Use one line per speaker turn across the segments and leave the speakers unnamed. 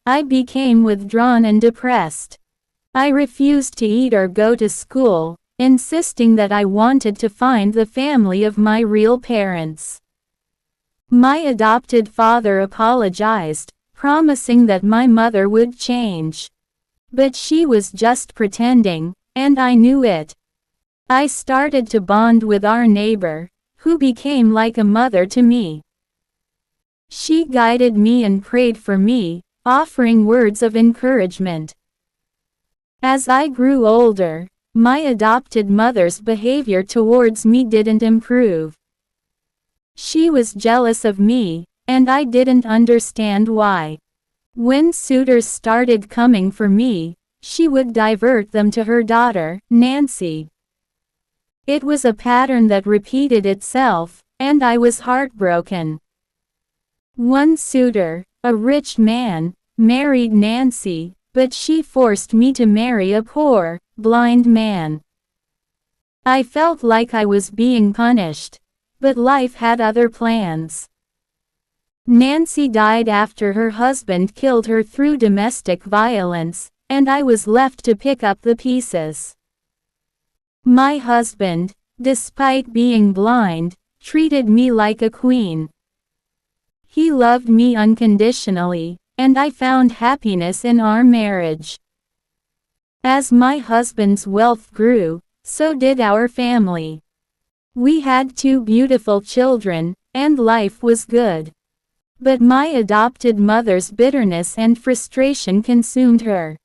I became withdrawn and depressed. I refused to eat or go to school, insisting that I wanted to find the family of my real parents. My adopted father apologized, promising that my mother would change. But she was just pretending, and I knew it. I started to bond with our neighbor, who became like a mother to me. She guided me and prayed for me, offering words of encouragement. As I grew older, my adopted mother's behavior towards me didn't improve. She was jealous of me, and I didn't understand why. When suitors started coming for me, she would divert them to her daughter, Nancy. It was a pattern that repeated itself, and I was heartbroken. One suitor, a rich man, married Nancy, but she forced me to marry a poor, blind man. I felt like I was being punished, but life had other plans. Nancy died after her husband killed her through domestic violence, and I was left to pick up the pieces. My husband, despite being blind, treated me like a queen. He loved me unconditionally, and I found happiness in our marriage. As my husband's wealth grew, so did our family. We had 2 beautiful children, and life was good. But my adopted mother's bitterness and frustration consumed her.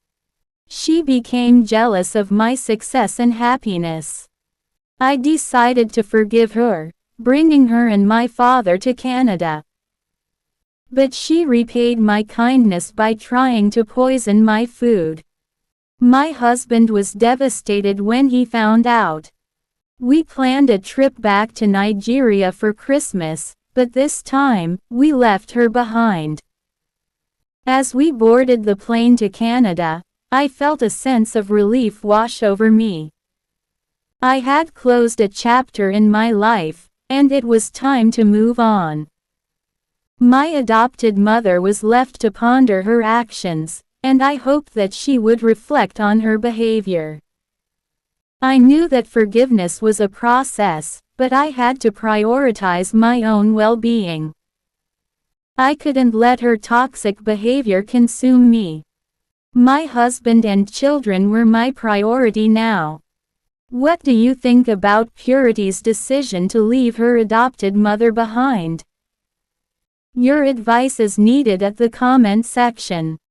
She became jealous of my success and happiness. I decided to forgive her, bringing her and my father to Canada. But she repaid my kindness by trying to poison my food. My husband was devastated when he found out. We planned a trip back to Nigeria for Christmas, but this time, we left her behind. As we boarded the plane to Canada, I felt a sense of relief wash over me. I had closed a chapter in my life, and it was time to move on. My adopted mother was left to ponder her actions, and I hoped that she would reflect on her behavior. I knew that forgiveness was a process, but I had to prioritize my own well-being. I couldn't let her toxic behavior consume me. My husband and children were my priority now. What do you think about Purity's decision to leave her adopted mother behind? Your advice is needed at the comment section.